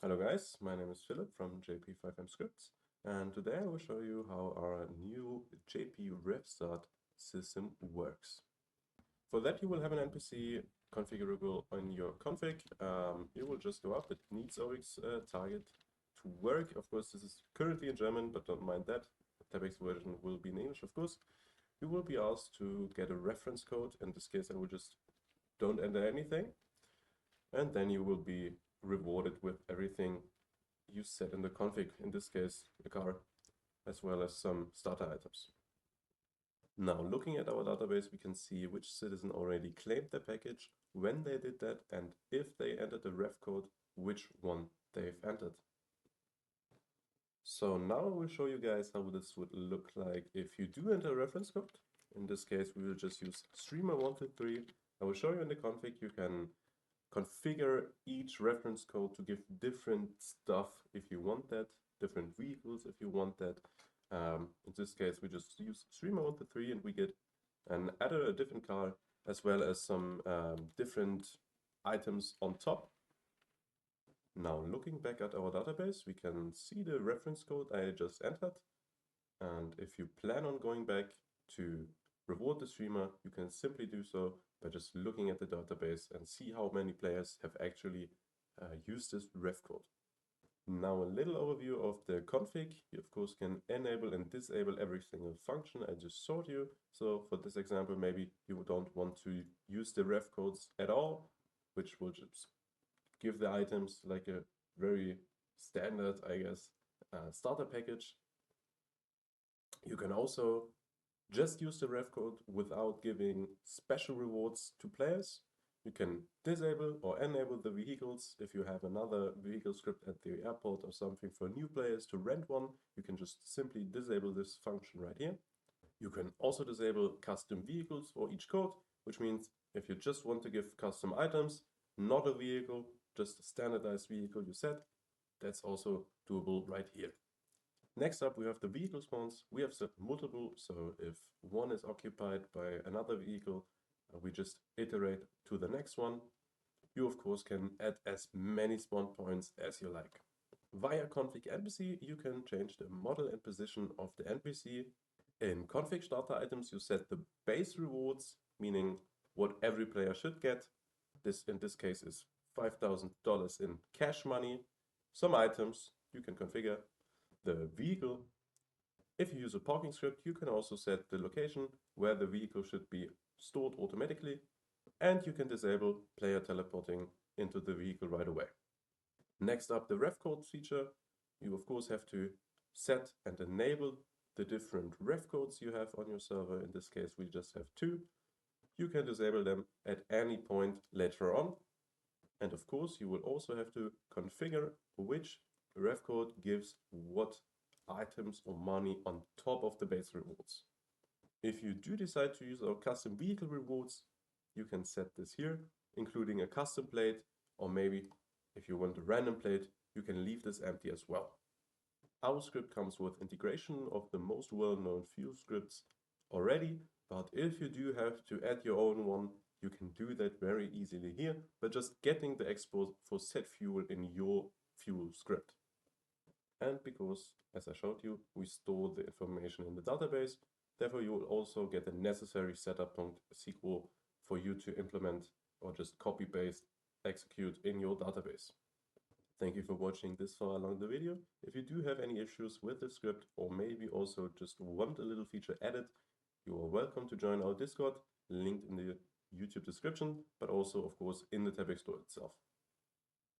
Hello guys, my name is Philip from JP-5M Scripts, and today I will show you how our new JP-RefStart system works. For that you will have an NPC configurable on your config. You will just go up, it needs OX target to work. Of course this is currently in German, but don't mind that. The text version will be in English of course. You will be asked to get a reference code. In this case I will just don't enter anything, and then you will be rewarded with everything you set in the config, in this case a car, as well as some starter items. Now looking at our database, we can see which citizen already claimed the package, when they did that, and if they entered the ref code, which one they've entered. So now I will show you guys how this would look like if you do enter a reference code. In this case we will just use streamer123. I will show you in the config you can configure each reference code to give different stuff if you want that, different vehicles if you want that. In this case we just use streamer123 and we get a different car as well as some different items on top. Now looking back at our database, we can see the reference code I just entered, and if you plan on going back to reward the streamer, you can simply do so by just looking at the database and see how many players have actually used this ref code. Now a little overview of the config. You of course can enable and disable every single function I just showed you. So for this example, maybe you don't want to use the ref codes at all, which will just give the items like a very standard, I guess, starter package. You can also just use the ref code without giving special rewards to players. You can disable or enable the vehicles. If you have another vehicle script at the airport or something for new players to rent one, you can just simply disable this function right here. You can also disable custom vehicles for each code, which means if you just want to give custom items, not a vehicle, just a standardized vehicle you set, that's also doable right here. Next up, we have the vehicle spawns. We have set multiple, so if one is occupied by another vehicle, we just iterate to the next one. You of course can add as many spawn points as you like. Via config NPC, you can change the model and position of the NPC. In config starter items, you set the base rewards, meaning what every player should get. This in this case is $5,000 in cash money. Some items you can configure. The vehicle, if you use a parking script, you can also set the location where the vehicle should be stored automatically, and you can disable player teleporting into the vehicle right away. Next up, the ref code feature. You of course have to set and enable the different ref codes you have on your server. In this case we just have 2. You can disable them at any point later on, and of course you will also have to configure which ref code gives what items or money on top of the base rewards. If you do decide to use our custom vehicle rewards, you can set this here, including a custom plate, or maybe if you want a random plate, you can leave this empty as well. Our script comes with integration of the most well-known fuel scripts already, but if you do have to add your own one, you can do that very easily here by just getting the export for set fuel in your fuel script. And because, as I showed you, we store the information in the database, therefore you will also get the necessary setup.sql for you to implement or just copy-paste, execute in your database. Thank you for watching this far along the video. If you do have any issues with the script, or maybe also just want a little feature added, you are welcome to join our Discord, linked in the YouTube description, but also of course in the Tebex store itself.